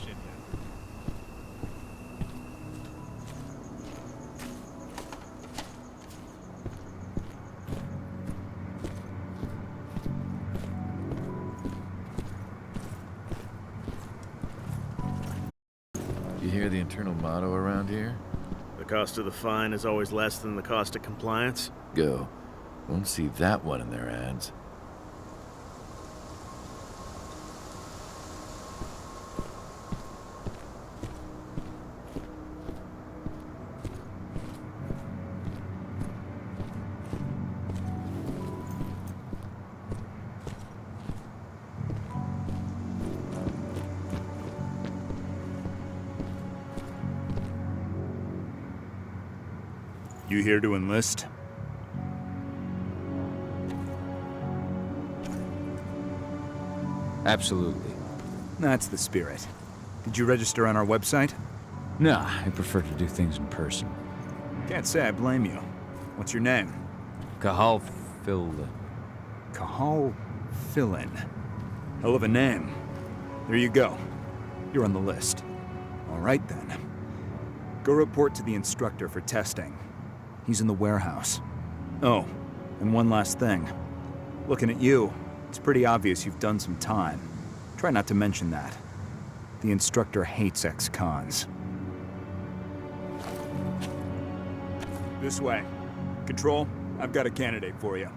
shit yet. You hear the internal motto around here? The cost of the fine is always less than the cost of compliance? Go. Won't see that one in their ads. You here to enlist? Absolutely. That's the spirit. Did you register on our website? Nah, I prefer to do things in person. Can't say I blame you. What's your name? Cahal filled. Cahal Fill-In. Hell of a name. There you go. You're on the list. All right then. Go report to the instructor for testing. He's in the warehouse. Oh, and one last thing. Looking at you, it's pretty obvious you've done some time. Try not to mention that. The instructor hates ex-cons. This way. Control, I've got a candidate for you.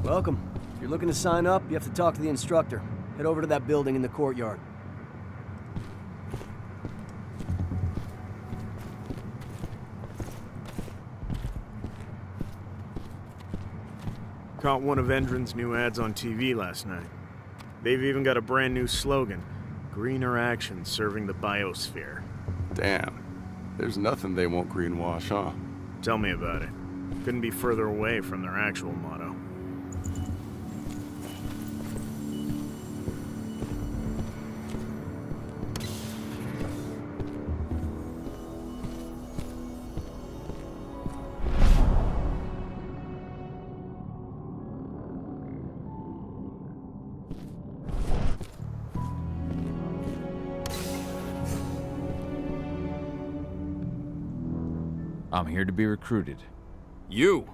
Welcome. If you're looking to sign up, you have to talk to the instructor. Head over to that building in the courtyard. Caught one of Endron's new ads on TV last night. They've even got a brand new slogan, greener action serving the biosphere. Damn. There's nothing they won't greenwash, huh? Tell me about it. Couldn't be further away from their actual motto. I'm here to be recruited. You?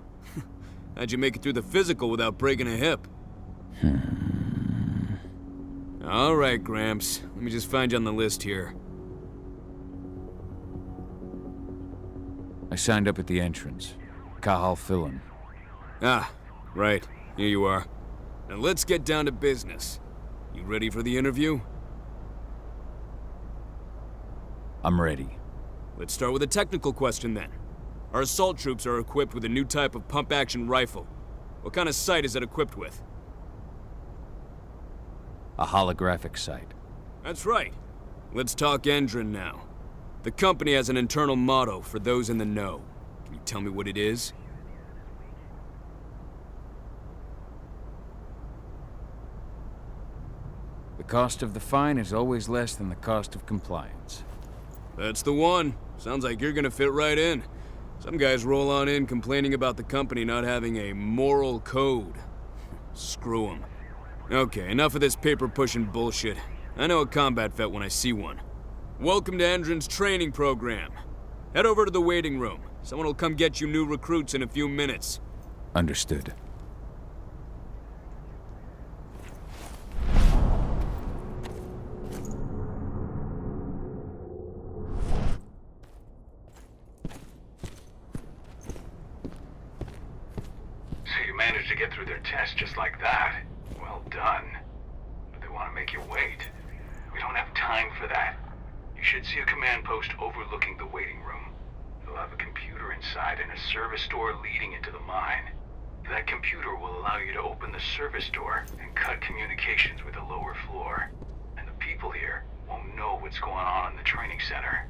How'd you make it through the physical without breaking a hip? All right, Gramps. Let me just find you on the list here. I signed up at the entrance. Cahal Fill-In. Ah, right. Here you are. Now let's get down to business. You ready for the interview? I'm ready. Let's start with a technical question then. Our assault troops are equipped with a new type of pump-action rifle. What kind of sight is it equipped with? A holographic sight. That's right. Let's talk Endron now. The company has an internal motto for those in the know. Can you tell me what it is? The cost of the fine is always less than the cost of compliance. That's the one. Sounds like you're gonna fit right in. Some guys roll on in complaining about the company not having a moral code. Screw them. Okay, enough of this paper-pushing bullshit. I know a combat vet when I see one. Welcome to Endron's training program. Head over to the waiting room. Someone will come get you new recruits in a few minutes. Understood. So you managed to get through their test just like that. Well done. But they want to make you wait. We don't have time for that. You should see a command post overlooking the waiting room. It'll have a computer inside and a service door leading into the mine. That computer will allow you to open the service door and cut communications with the lower floor. And the people here won't know what's going on in the training center.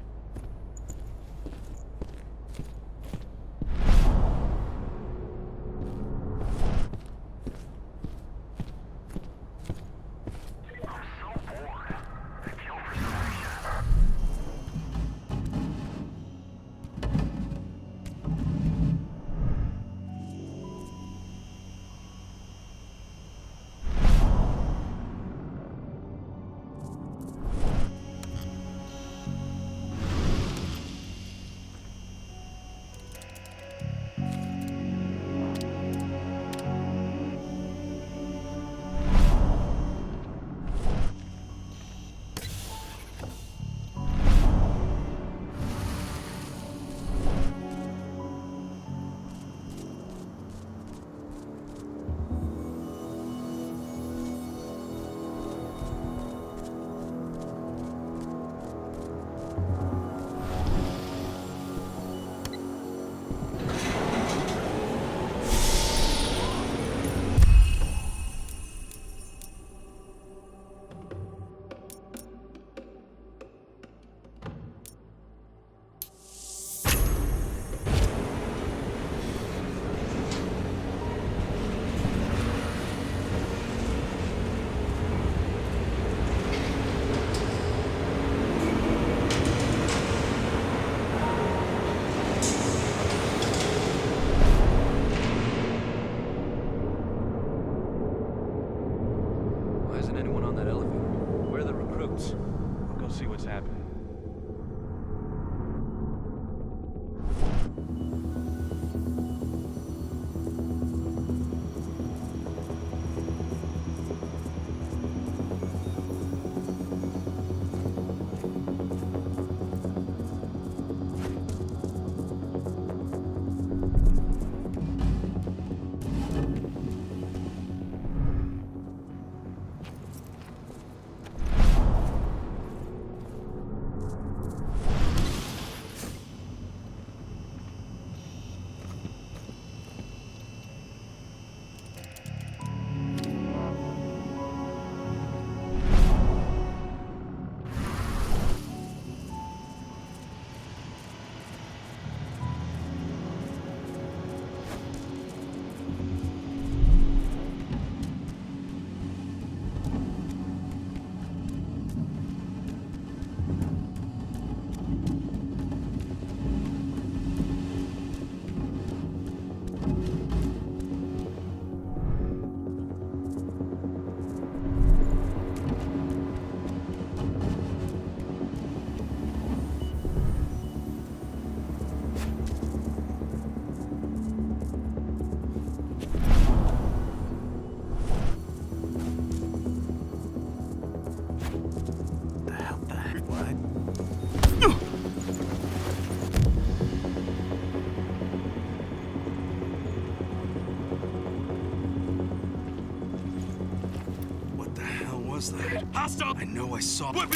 was that? Hostile! I know I saw... What?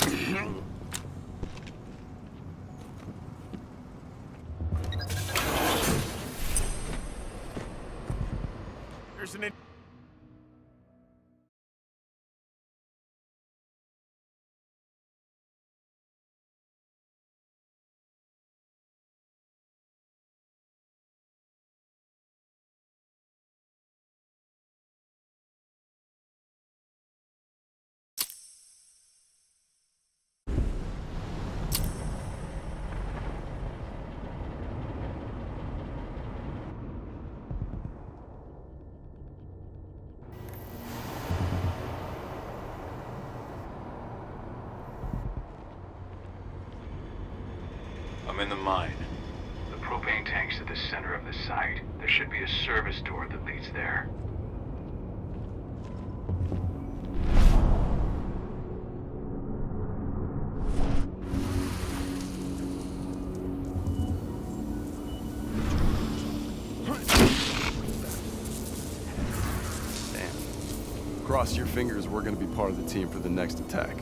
There's an... I'm in the mine. The propane tank's at the center of the site. There should be a service door that leads there. Damn. Cross your fingers, we're gonna be part of the team for the next attack.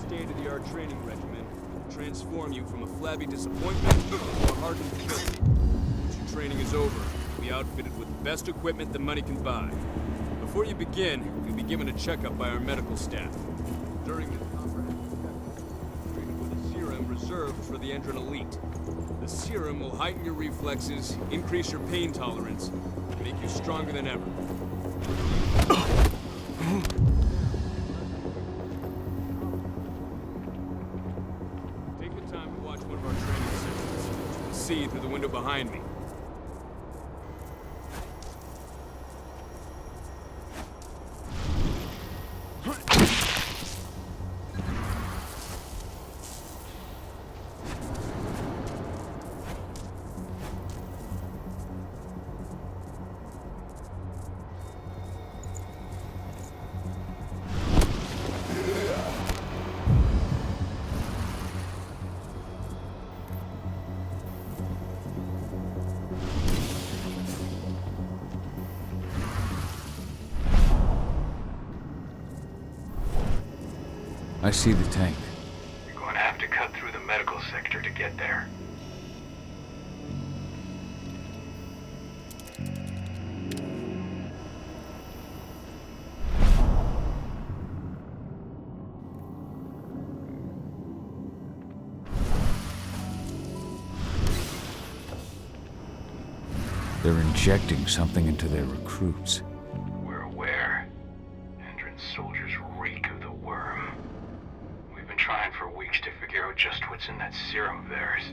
state-of-the-art training regimen will transform you from a flabby disappointment to a hardened killer. Once your training is over, you'll be outfitted with the best equipment that money can buy. Before you begin, you'll be given a checkup by our medical staff. During this comprehensive checkup, you're treated with a serum reserved for the Endron elite. The serum will heighten your reflexes, increase your pain tolerance, and make you stronger than ever. Take the time to watch one of our training sessions, which you can see through the window behind me. I see the tank. You're going to have to cut through the medical sector to get there. They're injecting something into their recruits. We're aware. Endron's soldiers reek of the worm. We've been trying for weeks to figure out just what's in that serum of theirs.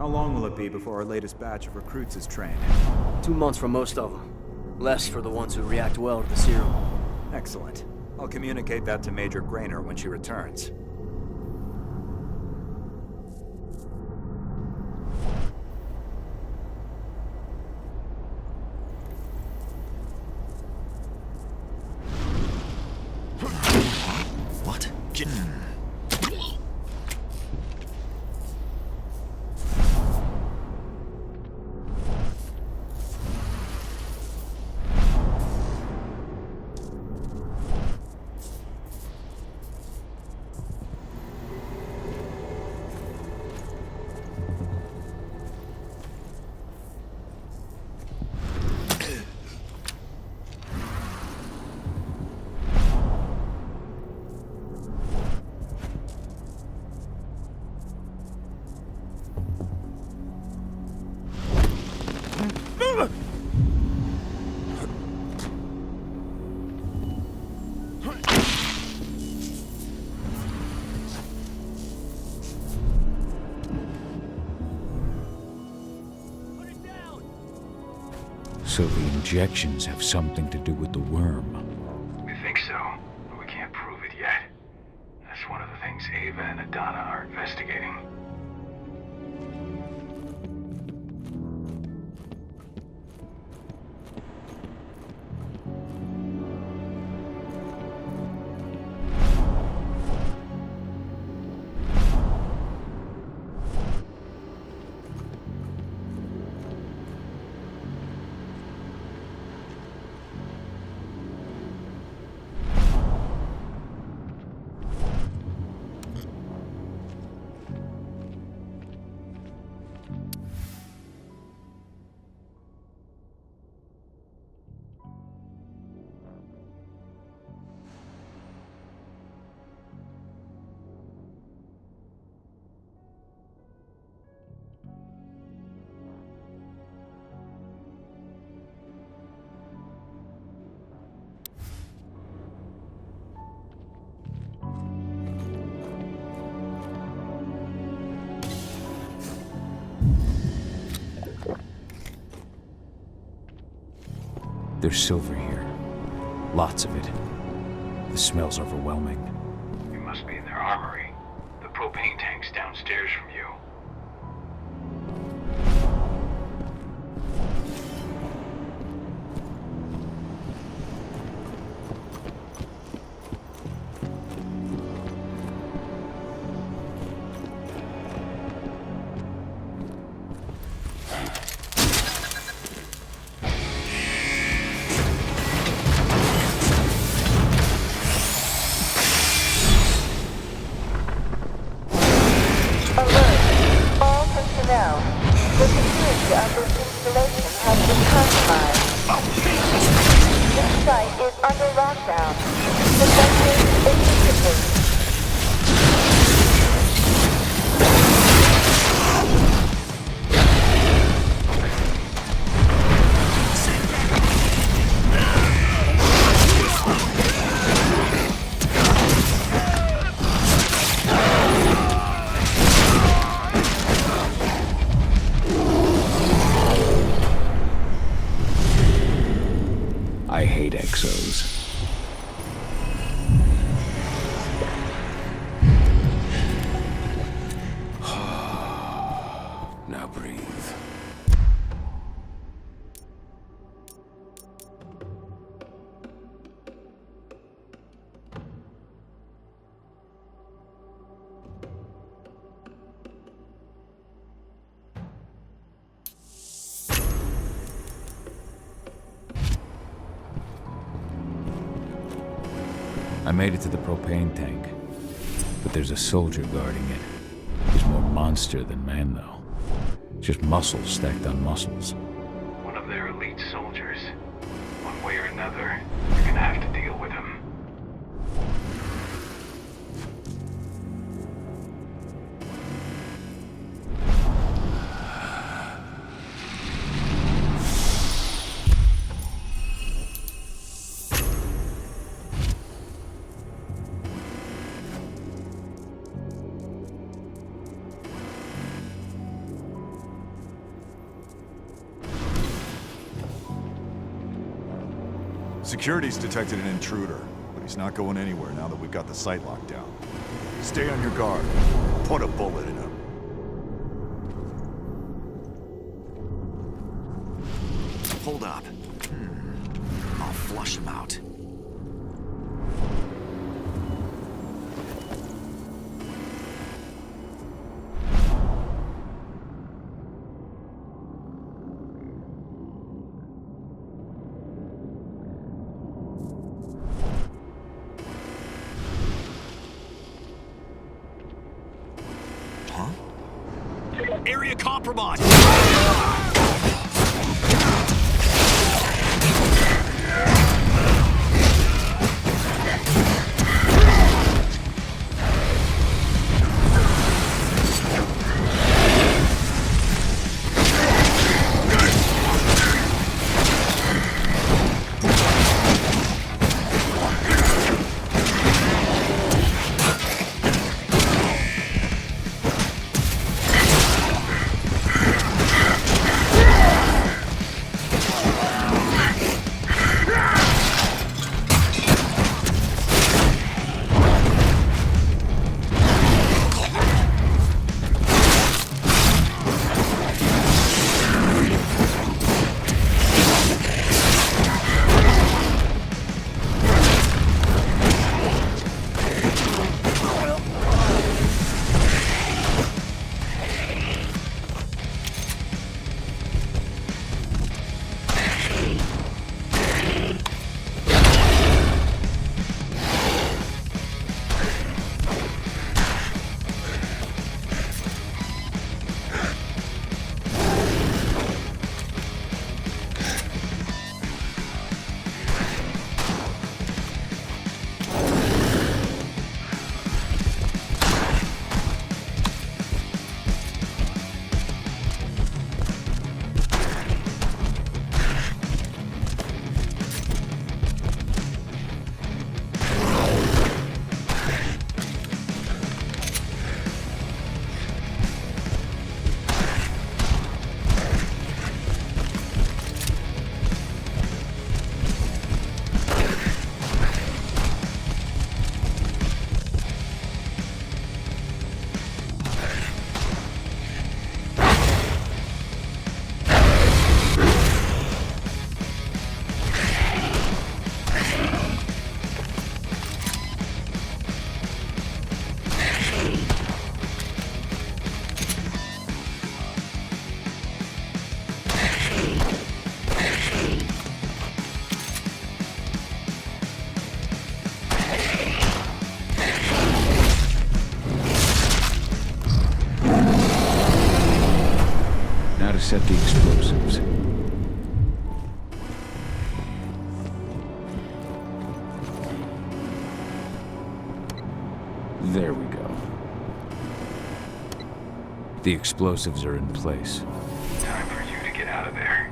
long will it be before our latest batch of recruits is trained? 2 months for most of them. Less for the ones who react well to the serum. Excellent. I'll communicate that to Major Grainer when she returns. What? So the injections have something to do with the worm. We think so, but we can't prove it yet. That's one of the things Ava and Adana are investigating. There's silver here. Lots of it. The smell's overwhelming. It must be in their armory. The propane tank's downstairs from you. I hate exos. Now breathe. I made it to the propane tank, but there's a soldier guarding it. He's more monster than man, though. Just muscles stacked on muscles. One of their elite soldiers. One way or another, you're gonna have to deal with him. Security's detected an intruder, but he's not going anywhere now that we've got the site locked down. Stay on your guard. Put a bullet in him. Hold up. I'll flush him out. Area compromised! Set the explosives. There we go. The explosives are in place. Time for you to get out of there.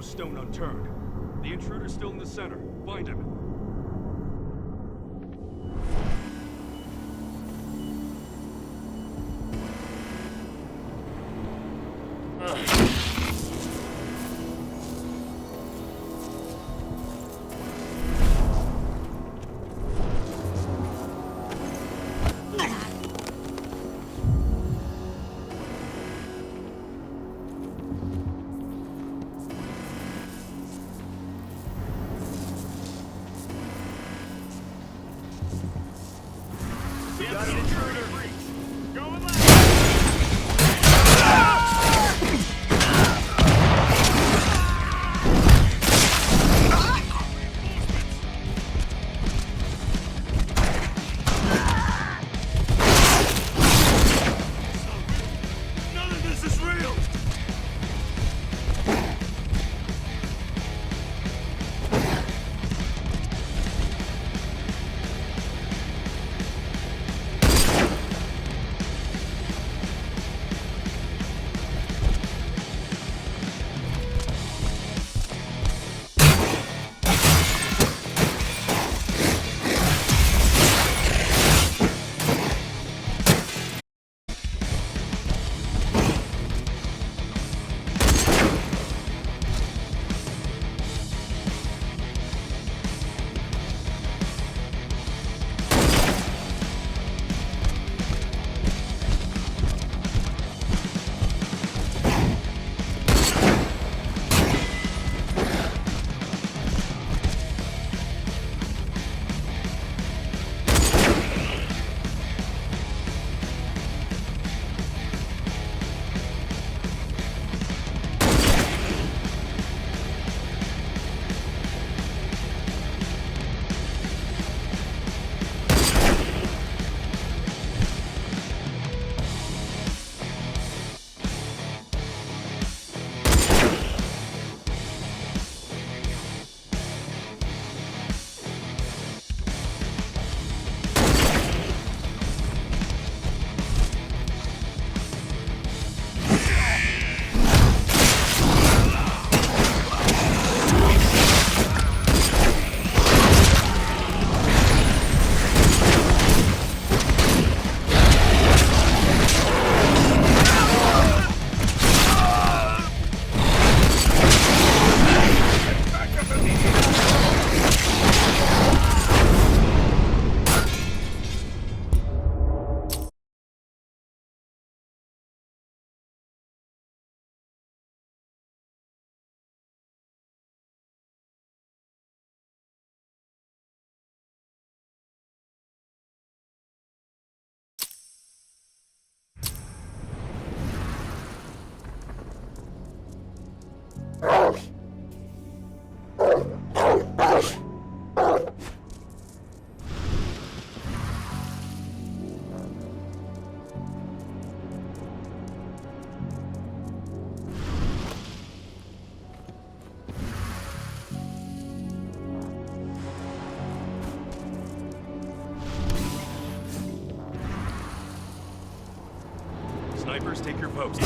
Stone unturned. The intruder's still in the center. Find him. Snipers, take your post.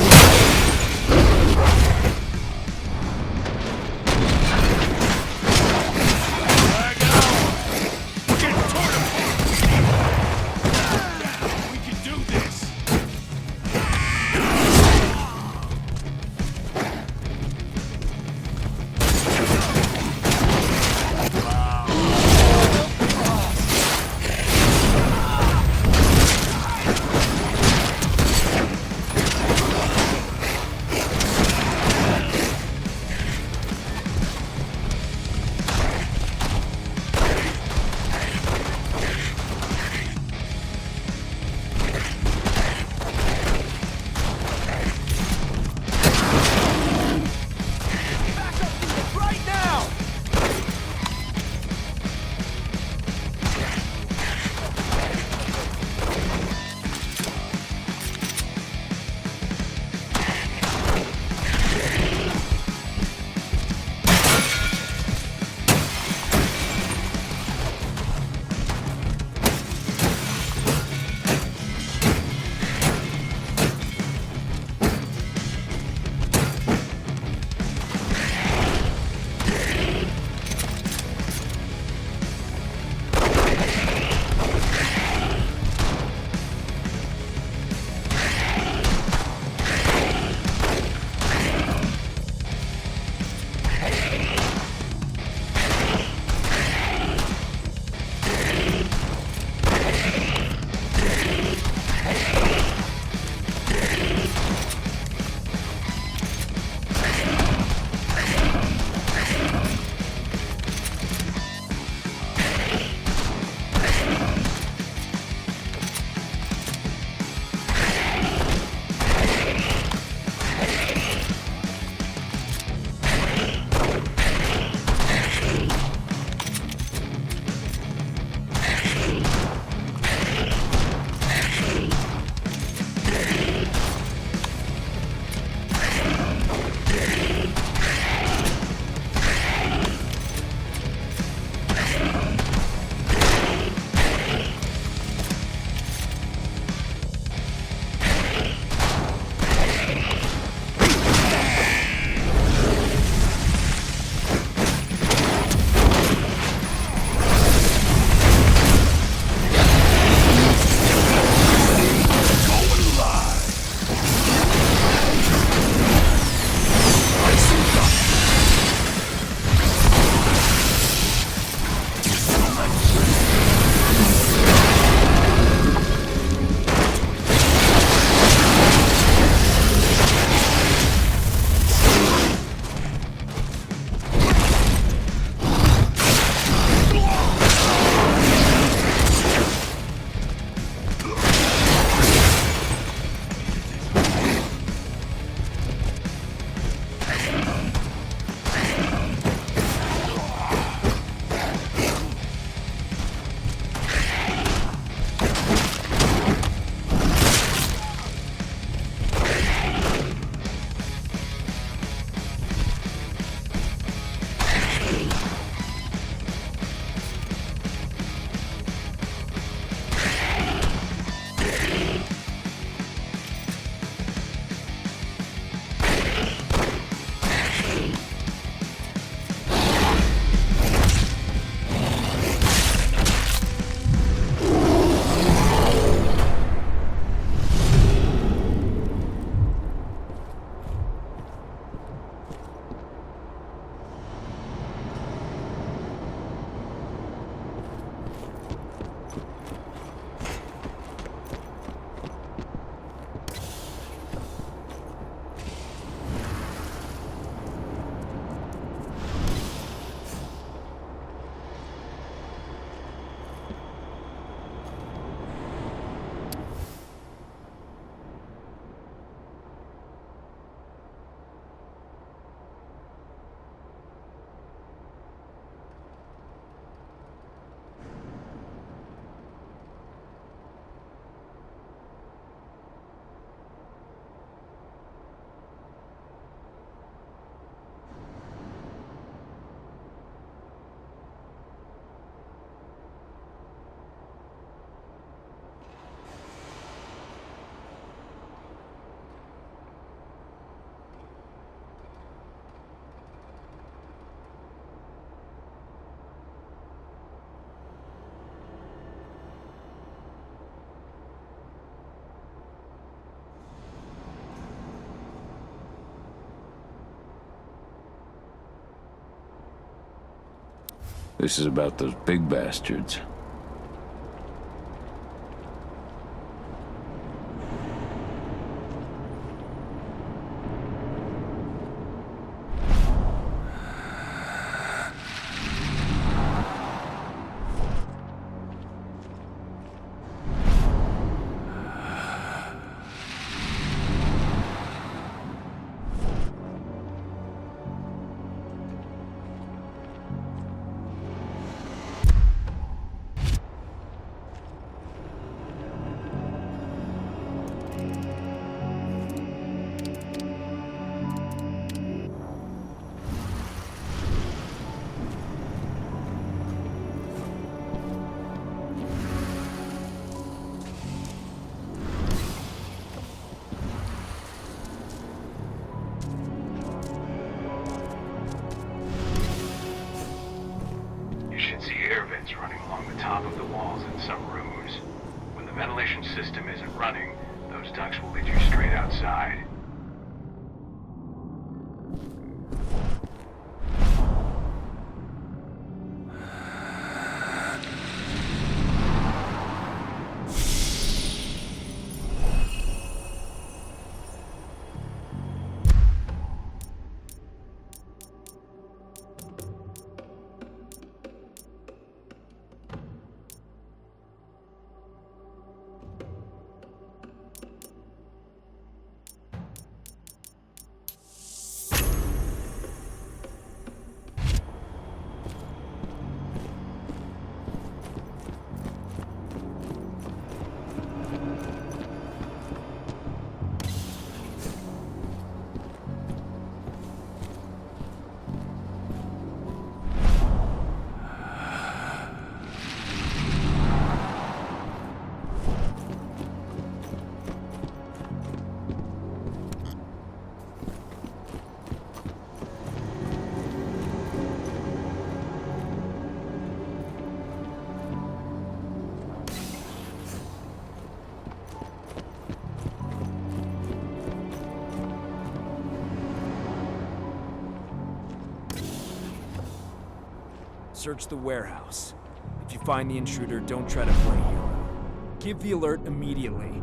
This is about those big bastards. Running along the top of the walls in some rooms. When the ventilation system isn't running, those ducts will lead you straight outside. Search the warehouse. If you find the intruder, don't try to play hero. Give the alert immediately.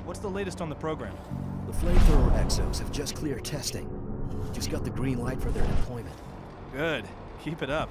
What's the latest on the program? The flamethrower exos have just cleared testing. Just got the green light for their deployment. Good. Keep it up.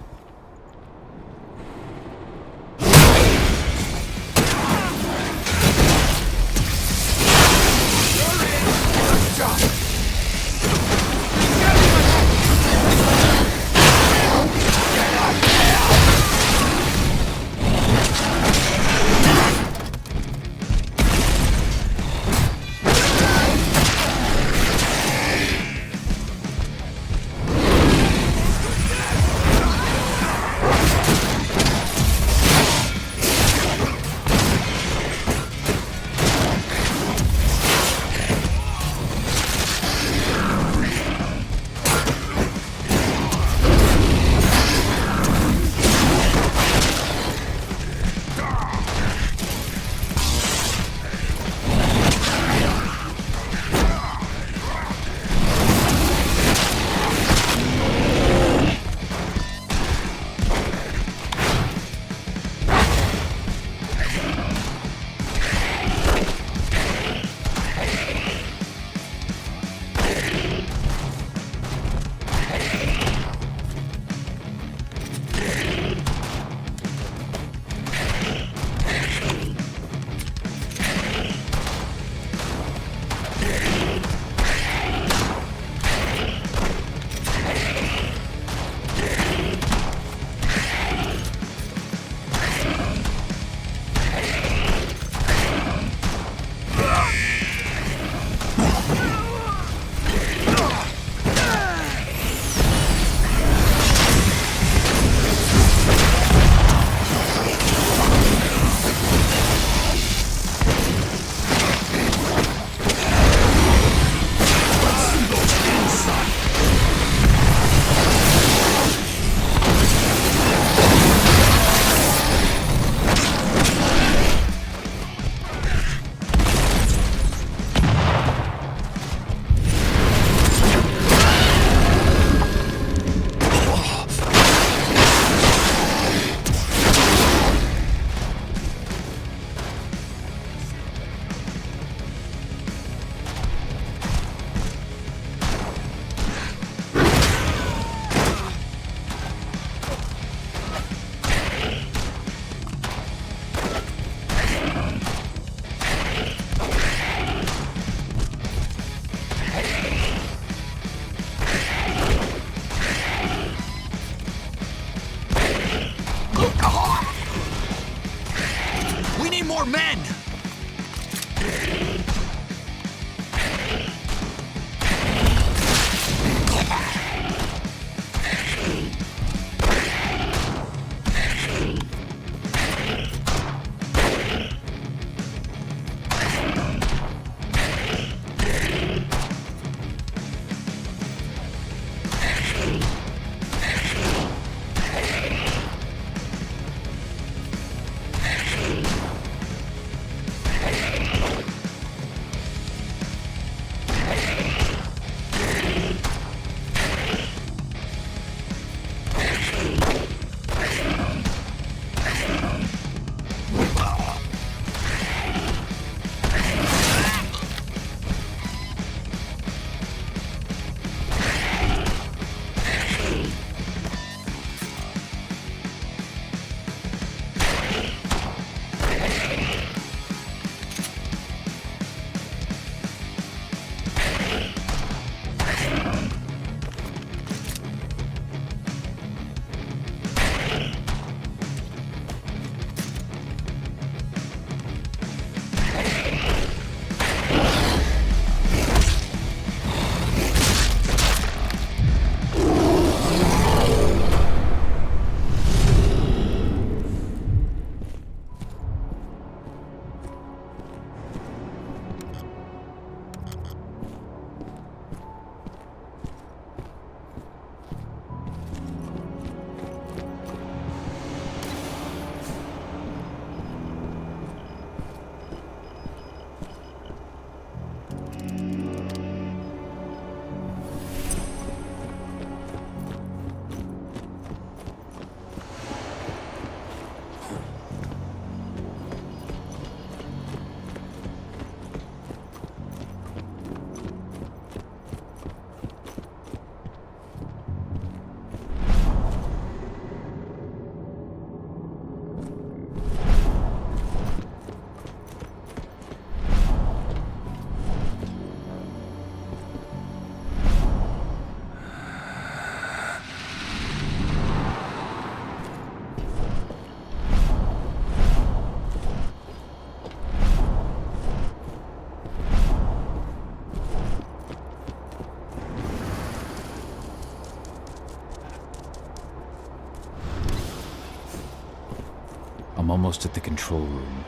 almost at the control room.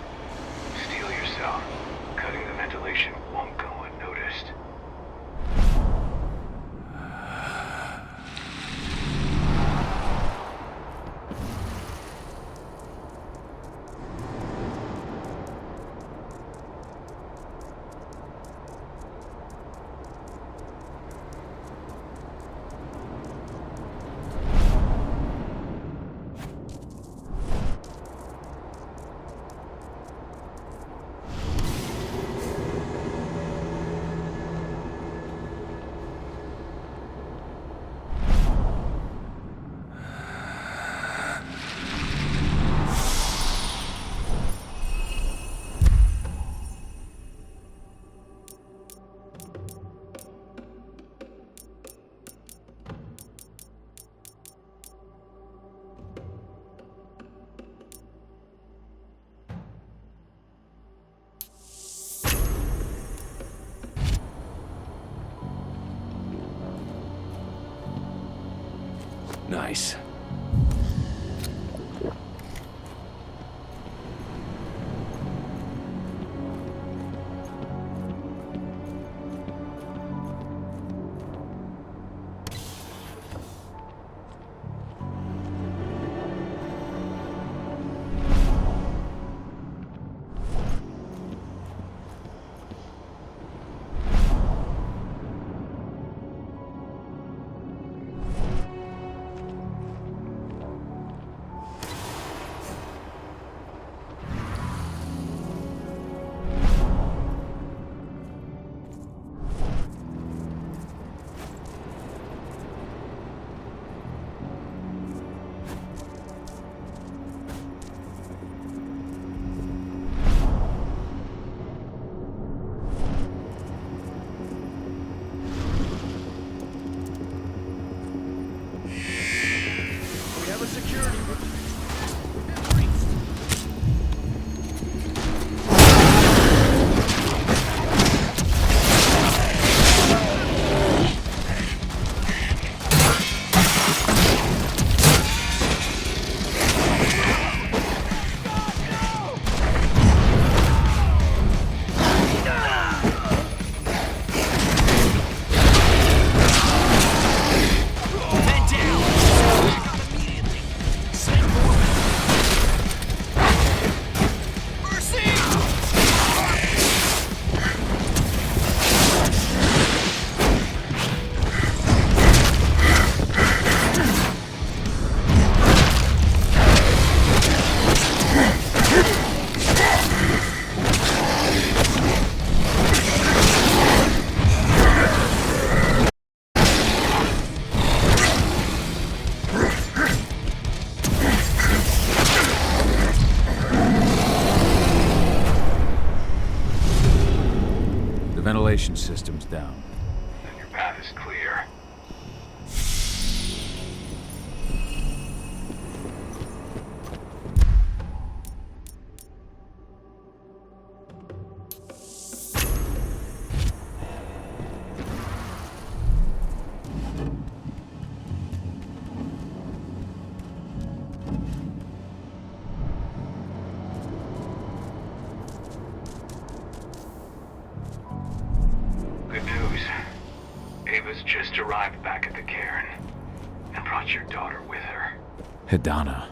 Steel yourself. Cutting the ventilation won't go unnoticed. Nice. Ventilation system's down. Then your path is clear. Good news. Ava's just arrived back at the cairn and brought your daughter with her. Hidana.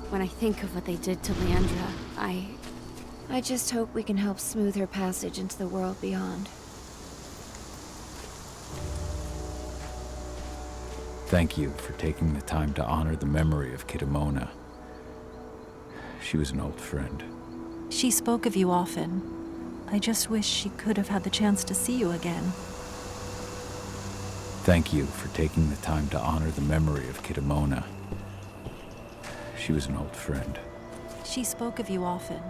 When I think of what they did to Leandra, I just hope we can help smooth her passage into the world beyond. Thank you for taking the time to honor the memory of Kitamona. She was an old friend. She spoke of you often. I just wish she could have had the chance to see you again. Thank you for taking the time to honor the memory of Kitamona. She was an old friend. She spoke of you often.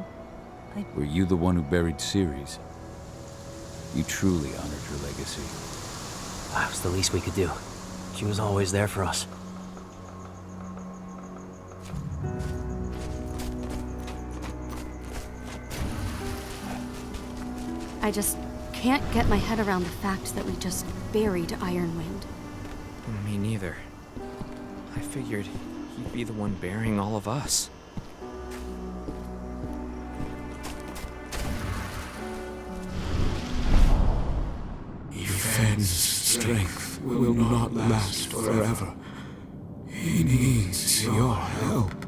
Were you the one who buried Ceres? You truly honored her legacy. That was the least we could do. She was always there for us. I just can't get my head around the fact that we just buried Ironwind. Me neither. I figured he'd be the one burying all of us. Yvonne's strength will not last forever. He needs your help.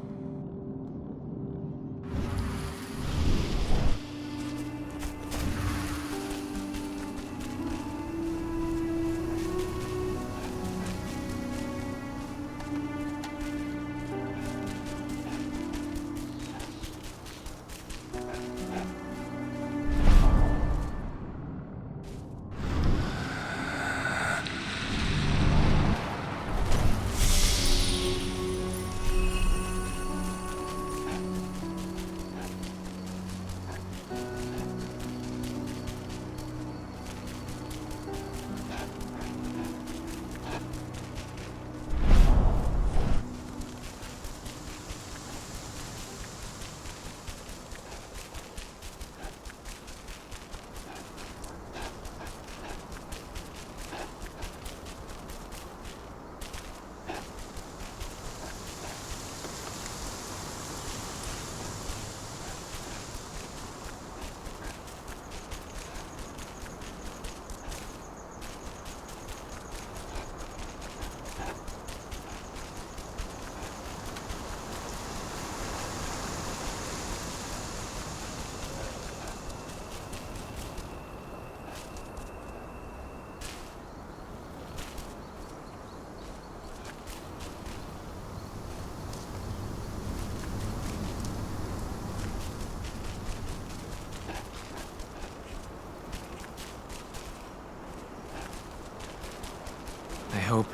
I hope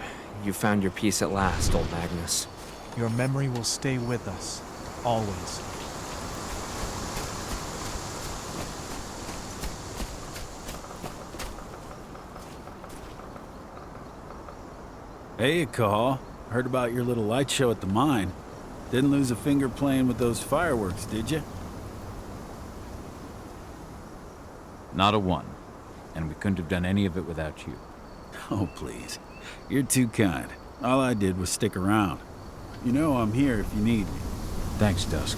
you found your peace at last, old Magnus. Your memory will stay with us, always. Hey, Cahal. Heard about your little light show at the mine. Didn't lose a finger playing with those fireworks, did you? Not a one. And we couldn't have done any of it without you. Oh, please. You're too kind. All I did was stick around. You know I'm here if you need me. Thanks, Dusk.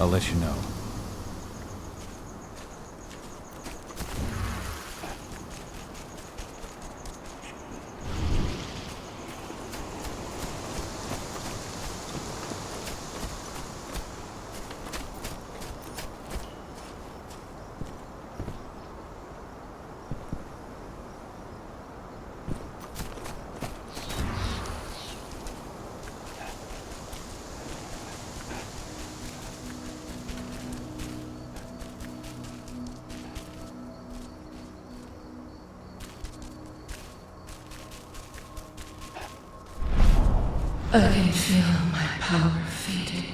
I'll let you know. I can feel my power fading.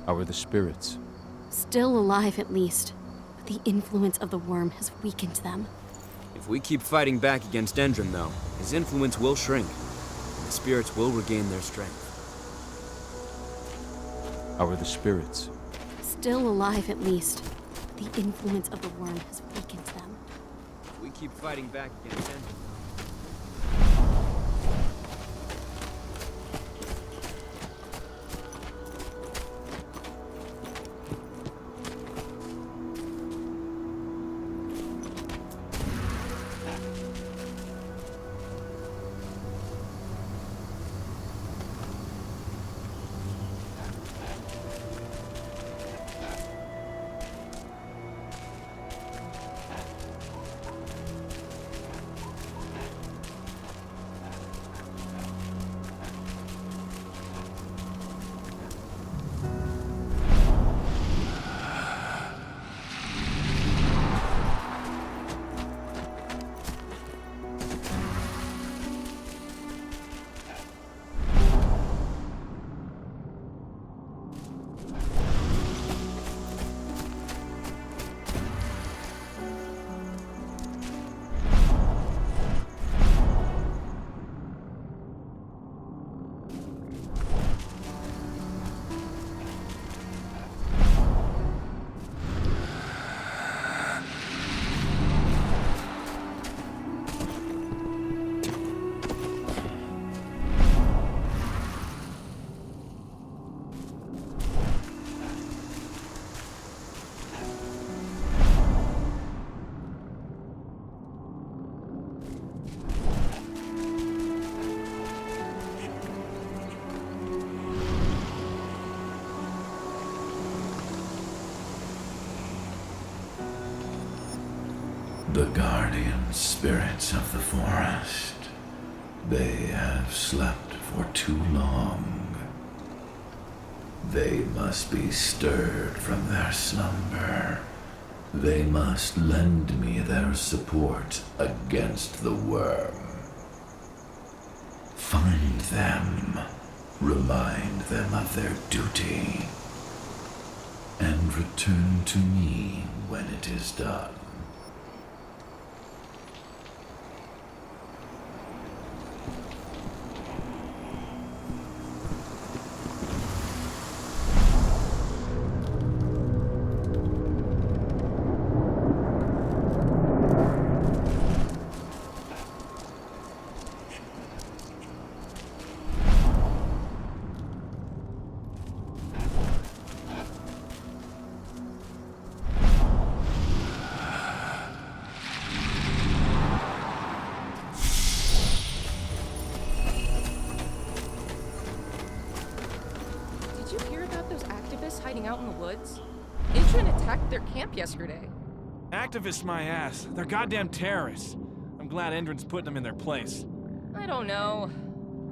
How are the spirits? Still alive at least, but the influence of the worm has weakened them. If we keep fighting back against Endron, though, his influence will shrink, and the spirits will regain their strength. How are the spirits? Still alive at least, but the influence of the worm has weakened them. We keep fighting back against Endron. The guardian spirits of the forest. They have slept for too long. They must be stirred from their slumber. They must lend me their support against the worm. Find them, remind them of their duty, and return to me when it is done. Hiding out in the woods? Endron attacked their camp yesterday. Activists my ass. They're goddamn terrorists. I'm glad Endron's putting them in their place. I don't know.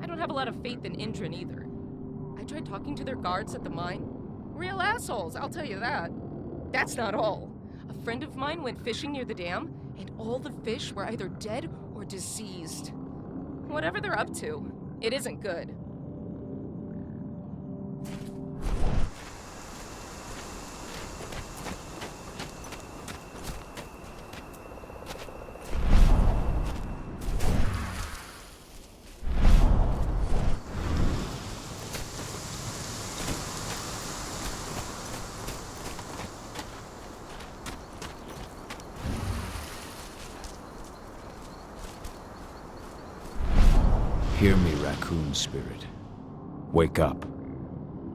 I don't have a lot of faith in Endron either. I tried talking to their guards at the mine. Real assholes, I'll tell you that. That's not all. A friend of mine went fishing near the dam, and all the fish were either dead or diseased. Whatever they're up to, it isn't good. Hear me, raccoon spirit. Wake up.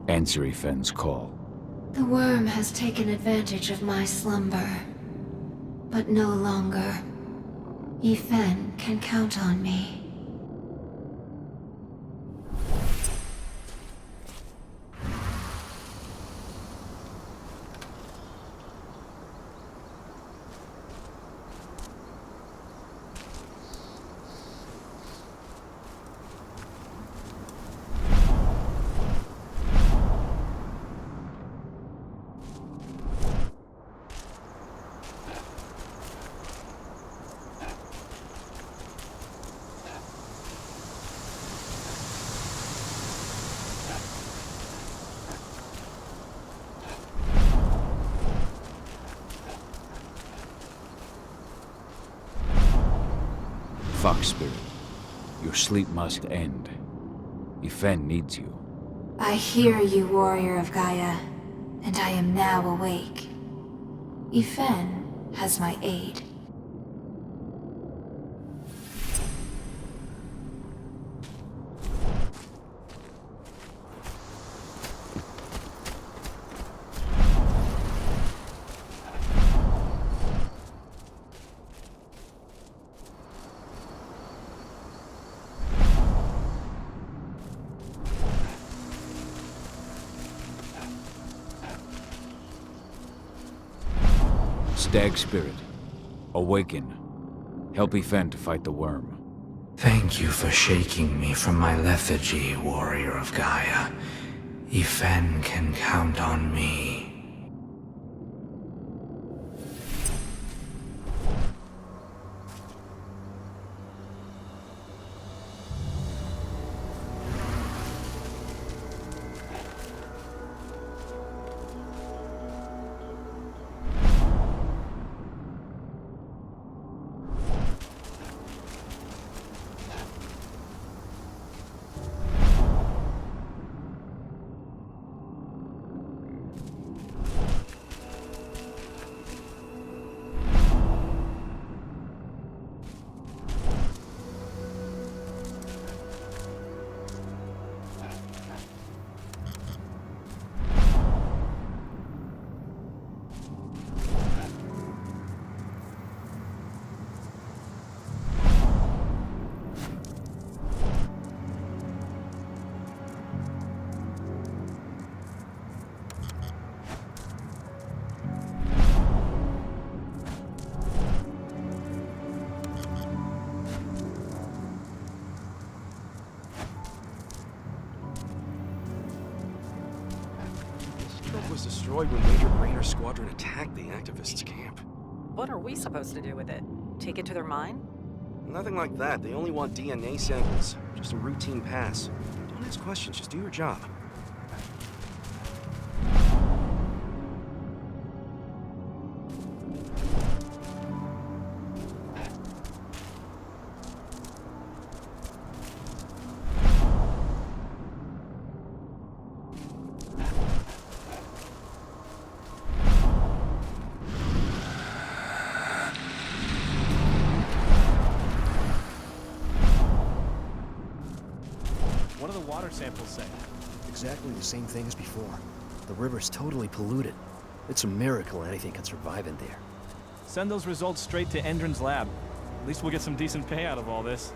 Answer Ifen's call. The worm has taken advantage of my slumber. But no longer. Ifen can count on me. Fox spirit, your sleep must end. Ifen needs you. I hear you, warrior of Gaia, and I am now awake. Ifen has my aid. Stag spirit, awaken. Help Ifen to fight the worm. Thank you for shaking me from my lethargy, warrior of Gaia. Ifen can count on me. Earthblood was destroyed when Major Rainer's squadron attacked the activists' camp. What are we supposed to do with it? Take it to their mine? Nothing like that. They only want DNA samples. Just a routine pass. Don't ask questions, just do your job. What do the water samples say? Exactly the same thing as before. The river's totally polluted. It's a miracle anything can survive in there. Send those results straight to Endron's lab. At least we'll get some decent pay out of all this.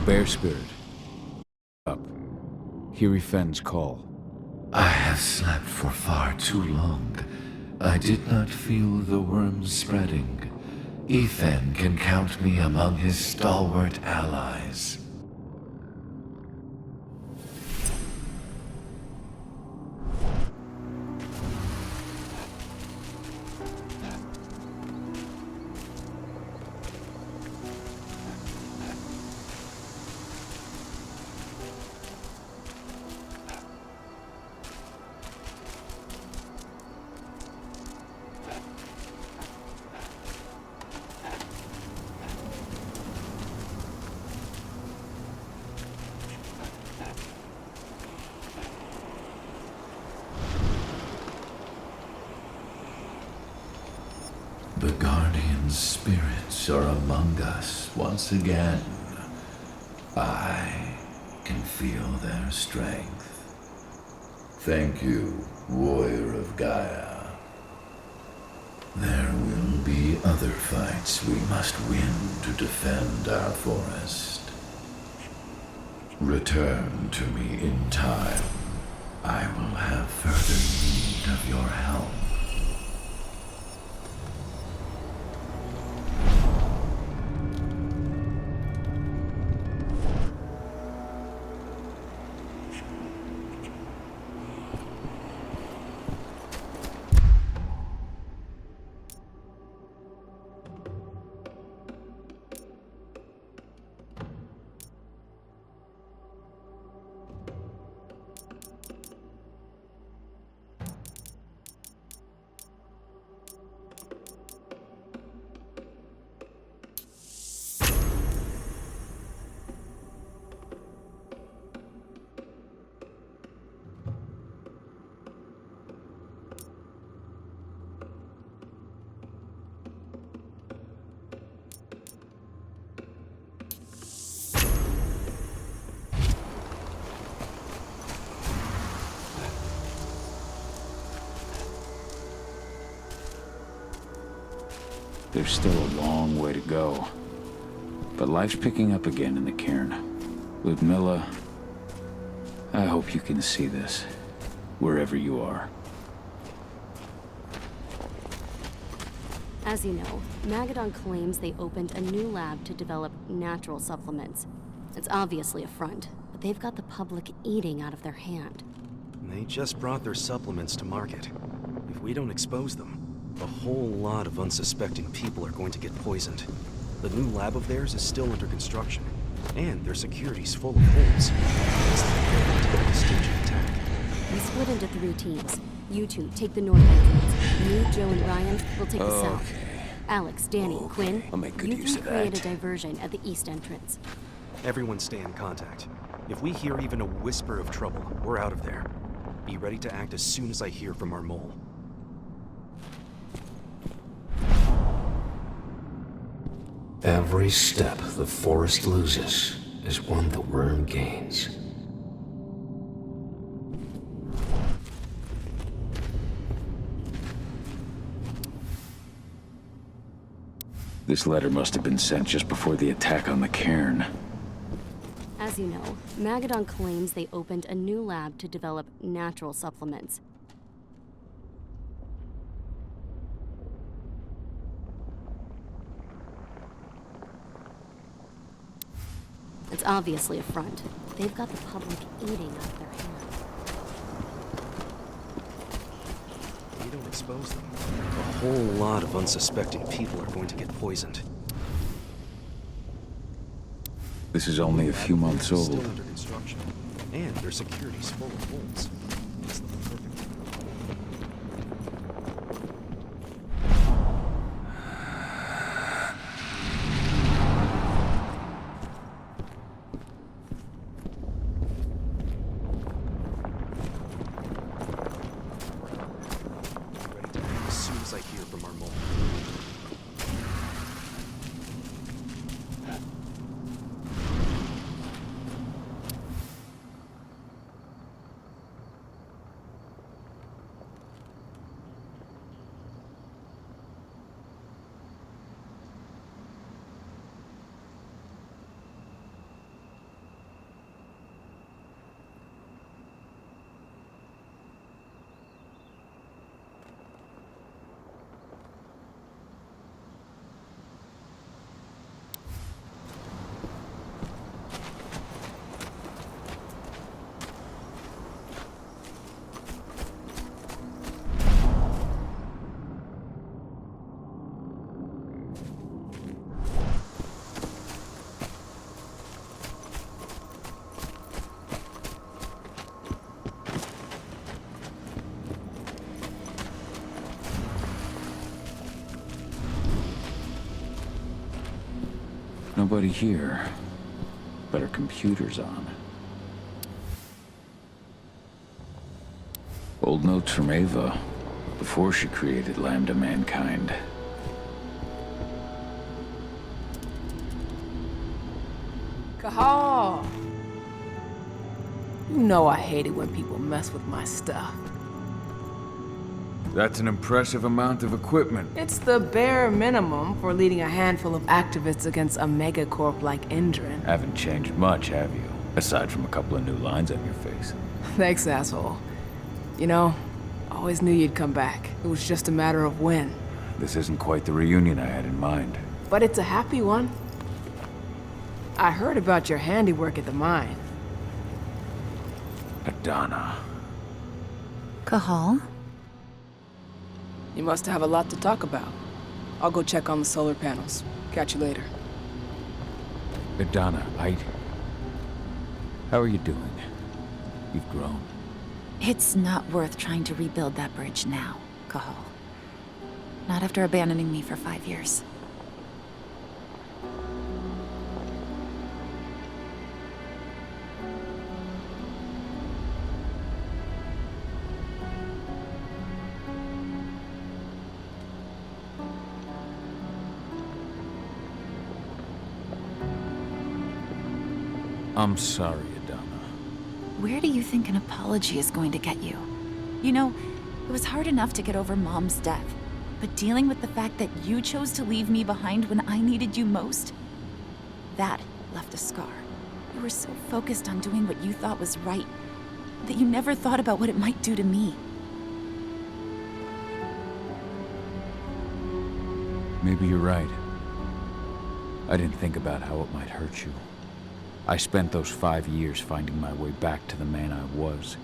Bear Spirit. Up. Hear Ifen's call. I have slept for far too long. I did not feel the worms spreading. Ifen can count me among his stalwart allies. The guardian spirits are among us once again. I can feel their strength. Thank you, warrior of Gaia. There will be other fights we must win to defend our forest. Return to me in time. I will have further need of your help. There's still a long way to go. But life's picking up again in the cairn. Ludmilla, I hope you can see this, wherever you are. As you know, Magadon claims they opened a new lab to develop natural supplements. It's obviously a front, but they've got the public eating out of their hand. They just brought their supplements to market. If we don't expose them, a whole lot of unsuspecting people are going to get poisoned. The new lab of theirs is still under construction, and their security's full of holes. It's like they're going to stage an attack. We split into 3 teams. You two take the north entrance. Me, Joe, and Ryan will take the south. Alex, Danny, and Quinn, I'll make good you use three of that. create a diversion at the east entrance. Everyone stay in contact. If we hear even a whisper of trouble, we're out of there. Be ready to act as soon as I hear from our mole. Every step the forest loses is one the worm gains. This letter must have been sent just before the attack on the cairn. As you know, Magadon claims they opened a new lab to develop natural supplements. It's obviously a front. They've got the public eating out of their hand. If we don't expose them, a whole lot of unsuspecting people are going to get poisoned. This is only a few months old. Still under construction, and their security's full of holes. It's the perfect. Nobody here, but her computer's on. Old notes from Ava, before she created Lambda Mankind. Cahal! You know I hate it when people mess with my stuff. That's an impressive amount of equipment. It's the bare minimum for leading a handful of activists against a megacorp like Endron. Haven't changed much, have you? Aside from a couple of new lines on your face. Thanks, asshole. You know, I always knew you'd come back. It was just a matter of when. This isn't quite the reunion I had in mind. But it's a happy one. I heard about your handiwork at the mine. Adana. Cahal? You must have a lot to talk about. I'll go check on the solar panels. Catch you later. Adana, how are you doing? You've grown. It's not worth trying to rebuild that bridge now, Cahal. Not after abandoning me for 5 years. I'm sorry, Adana. Where do you think an apology is going to get you? You know, it was hard enough to get over Mom's death, but dealing with the fact that you chose to leave me behind when I needed you most, that left a scar. You were so focused on doing what you thought was right that you never thought about what it might do to me. Maybe you're right. I didn't think about how it might hurt you. I spent those 5 years finding my way back to the man I was.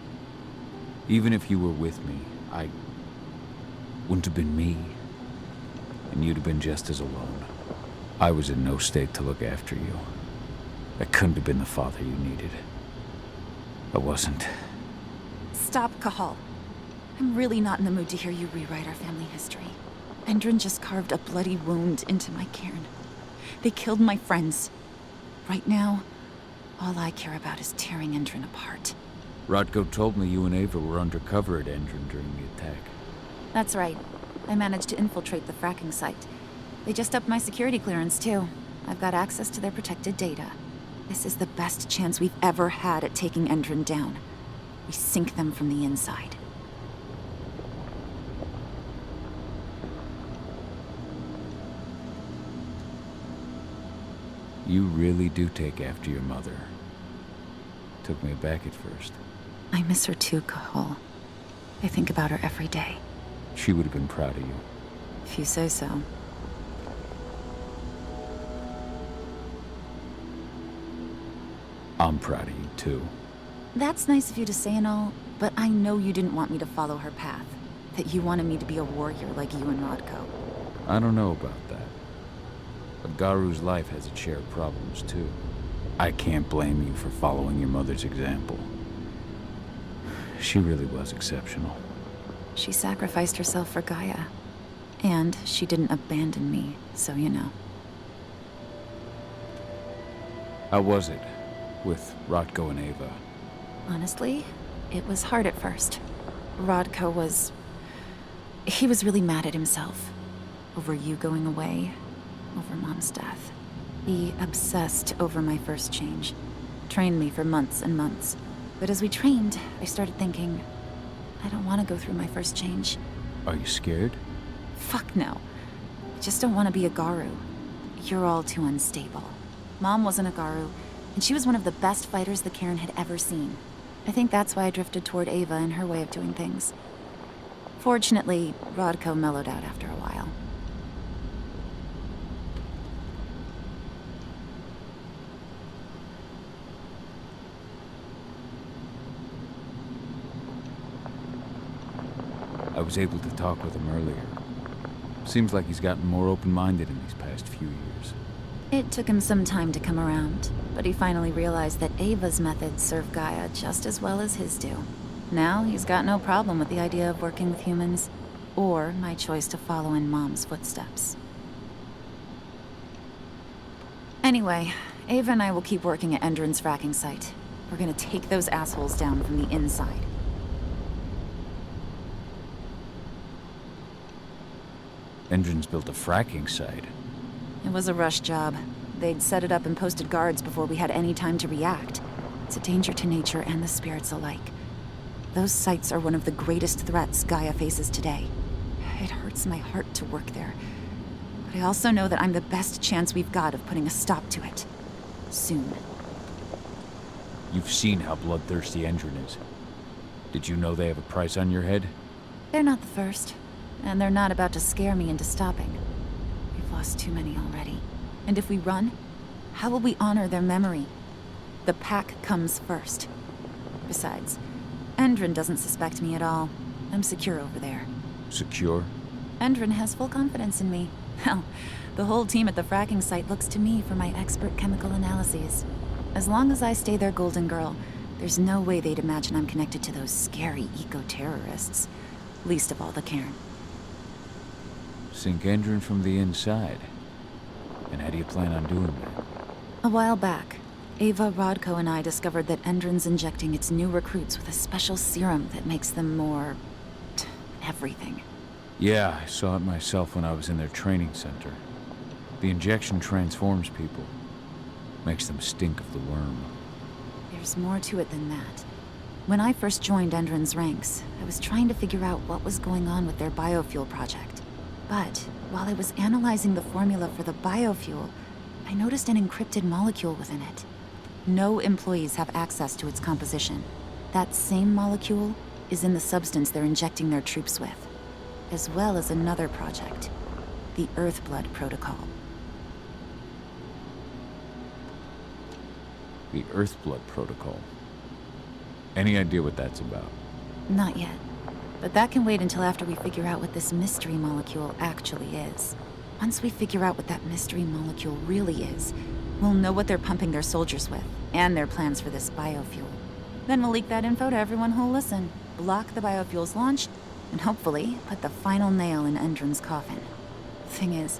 Even if you were with me, I wouldn't have been me. And you'd have been just as alone. I was in no state to look after you. I couldn't have been the father you needed. I wasn't. Stop, Cahal. I'm really not in the mood to hear you rewrite our family history. Endron just carved a bloody wound into my cairn. They killed my friends. Right now, all I care about is tearing Endron apart. Rodko told me you and Ava were undercover at Endron during the attack. That's right. I managed to infiltrate the fracking site. They just upped my security clearance, too. I've got access to their protected data. This is the best chance we've ever had at taking Endron down. We sink them from the inside. You really do take after your mother. Took me aback at first. I miss her too, Cahal. I think about her every day. She would have been proud of you. If you say so. I'm proud of you too. That's nice of you to say and all, but I know you didn't want me to follow her path. That you wanted me to be a warrior like you and Rodko. I don't know about that. But Garou's life has its share of problems too. I can't blame you for following your mother's example. She really was exceptional. She sacrificed herself for Gaia. And she didn't abandon me, so you know. How was it with Rodko and Ava? Honestly, it was hard at first. Rodko was... he was really mad at himself. Over you going away, over Mom's death. He obsessed over my first change. Trained me for months and months. But as we trained, I started thinking, I don't want to go through my first change. Are you scared? Fuck no. I just don't want to be a Garou. You're all too unstable. Mom wasn't a Garou, and she was one of the best fighters the Cairn had ever seen. I think that's why I drifted toward Ava and her way of doing things. Fortunately, Rodko mellowed out after a while. I was able to talk with him earlier. Seems like he's gotten more open-minded in these past few years. It took him some time to come around, but he finally realized that Ava's methods serve Gaia just as well as his do. Now he's got no problem with the idea of working with humans, or my choice to follow in Mom's footsteps. Anyway, Ava and I will keep working at Endron's fracking site. We're gonna take those assholes down from the inside. Endron's built a fracking site. It was a rush job. They'd set it up and posted guards before we had any time to react. It's a danger to nature and the spirits alike. Those sites are one of the greatest threats Gaia faces today. It hurts my heart to work there. But I also know that I'm the best chance we've got of putting a stop to it. Soon. You've seen how bloodthirsty Endron is. Did you know they have a price on your head? They're not the first. And they're not about to scare me into stopping. We've lost too many already. And if we run, how will we honor their memory? The pack comes first. Besides, Endron doesn't suspect me at all. I'm secure over there. Secure? Endron has full confidence in me. Hell, the whole team at the fracking site looks to me for my expert chemical analyses. As long as I stay their golden girl, there's no way they'd imagine I'm connected to those scary eco-terrorists. Least of all the Cairn. Sink Endron from the inside. And how do you plan on doing that? A while back, Ava, Rodko, and I discovered that Endron's injecting its new recruits with a special serum that makes them more... everything. Yeah, I saw it myself when I was in their training center. The injection transforms people. Makes them stink of the worm. There's more to it than that. When I first joined Endron's ranks, I was trying to figure out what was going on with their biofuel project. But while I was analyzing the formula for the biofuel, I noticed an encrypted molecule within it. No employees have access to its composition. That same molecule is in the substance they're injecting their troops with, as well as another project, the Earthblood Protocol. The Earthblood Protocol. Any idea what that's about? Not yet. But that can wait until after we figure out what this mystery molecule actually is. Once we figure out what that mystery molecule really is, we'll know what they're pumping their soldiers with, and their plans for this biofuel. Then we'll leak that info to everyone who'll listen, block the biofuel's launch, and hopefully put the final nail in Endron's coffin. Thing is,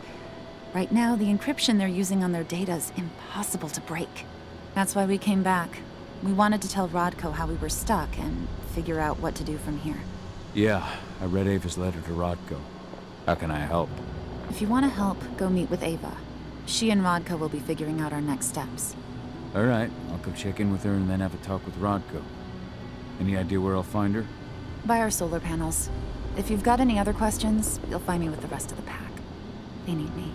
right now the encryption they're using on their data is impossible to break. That's why we came back. We wanted to tell Rodko how we were stuck and figure out what to do from here. Yeah, I read Ava's letter to Rodko. How can I help? If you want to help, go meet with Ava. She and Rodko will be figuring out our next steps. All right, I'll go check in with her and then have a talk with Rodko. Any idea where I'll find her? By our solar panels. If you've got any other questions, you'll find me with the rest of the pack. They need me.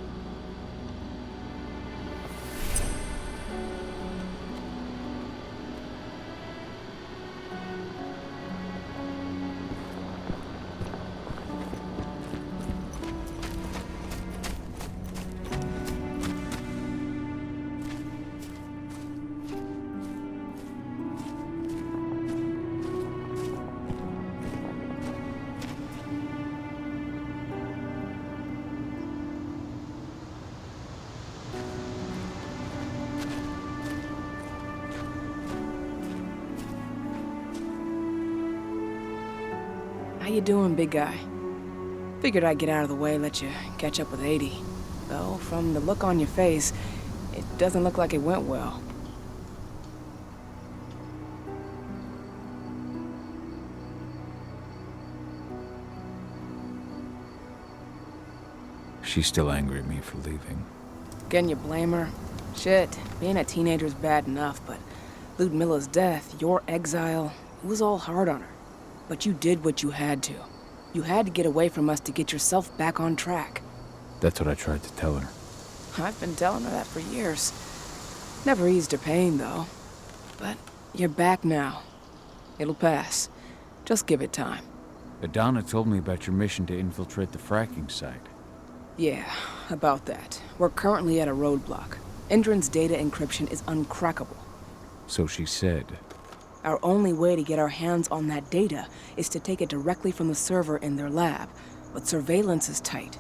How you doing, big guy? Figured I'd get out of the way, let you catch up with 80. Though, from the look on your face, it doesn't look like it went well. She's still angry at me for leaving. Can you blame her? Shit, being a teenager's bad enough, but Ludmilla's death, your exile, it was all hard on her. But you did what you had to. You had to get away from us to get yourself back on track. That's what I tried to tell her. I've been telling her that for years. Never eased her pain, though. But you're back now. It'll pass. Just give it time. Adana told me about your mission to infiltrate the fracking site. Yeah, about that. We're currently at a roadblock. Endron's data encryption is uncrackable. So she said. Our only way to get our hands on that data is to take it directly from the server in their lab, but surveillance is tight.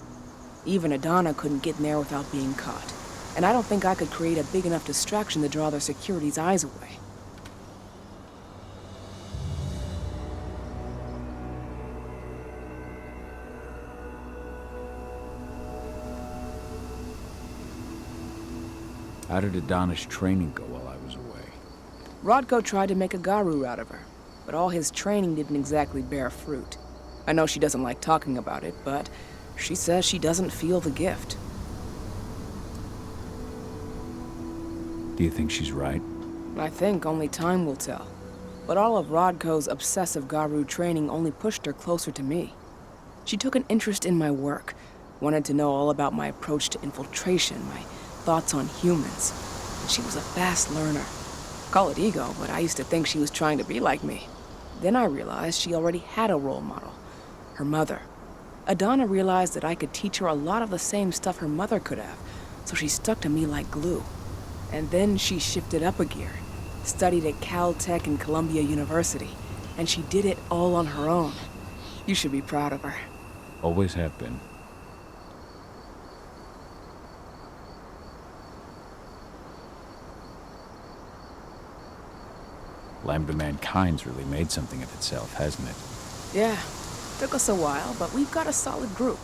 Even Adana couldn't get in there without being caught. And I don't think I could create a big enough distraction to draw their security's eyes away. How did Adonis' training go while I was away? Rodko tried to make a Garou out of her, but all his training didn't exactly bear fruit. I know she doesn't like talking about it, but she says she doesn't feel the gift. Do you think she's right? I think only time will tell. But all of Rodko's obsessive Garou training only pushed her closer to me. She took an interest in my work, wanted to know all about my approach to infiltration, my thoughts on humans. And she was a fast learner. Call it ego, but I used to think she was trying to be like me. Then I realized she already had a role model, her mother. Adana realized that I could teach her a lot of the same stuff her mother could have, so she stuck to me like glue. And then she shifted up a gear, studied at Caltech and Columbia University, and she did it all on her own. You should be proud of her. Always have been. Lambda Mankind's really made something of itself, hasn't it? Yeah, took us a while, but we've got a solid group,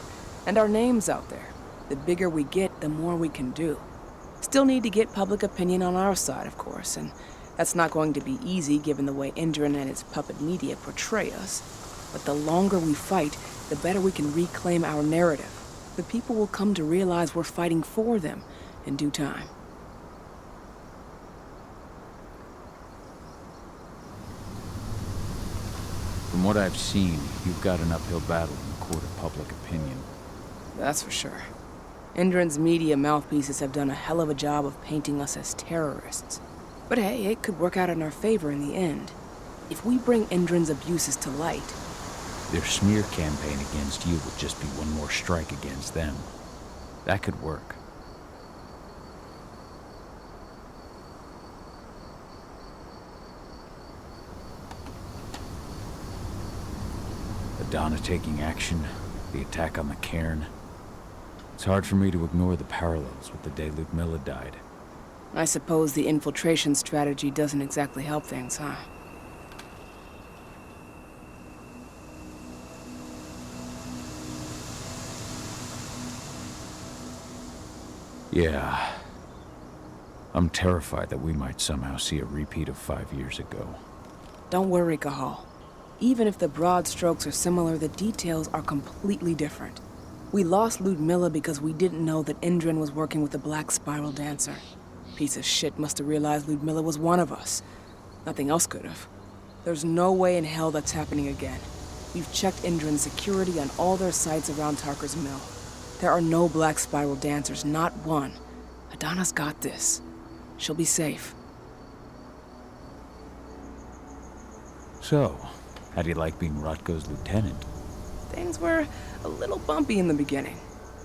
and our name's out there. The bigger we get, the more we can do. Still need to get public opinion on our side, of course, and that's not going to be easy given the way Endron and its puppet media portray us. But the longer we fight, the better we can reclaim our narrative. The people will come to realize we're fighting for them in due time. From what I've seen, you've got an uphill battle in the court of public opinion. That's for sure. Endron's media mouthpieces have done a hell of a job of painting us as terrorists. But hey, it could work out in our favor in the end. If we bring Endron's abuses to light... Their smear campaign against you would just be one more strike against them. That could work. Adana taking action, the attack on the cairn. It's hard for me to ignore the parallels with the day Ludmilla died. I suppose the infiltration strategy doesn't exactly help things, huh? Yeah. I'm terrified that we might somehow see a repeat of 5 years ago. Don't worry, Cahal. Even if the broad strokes are similar, the details are completely different. We lost Ludmilla because we didn't know that Endron was working with the Black Spiral Dancer. Piece of shit must have realized Ludmilla was one of us. Nothing else could have. There's no way in hell that's happening again. We've checked Endron's security on all their sites around Tarker's Mill. There are no Black Spiral Dancers, not one. Adana's got this. She'll be safe. So, how do you like being Rodko's lieutenant? Things were a little bumpy in the beginning.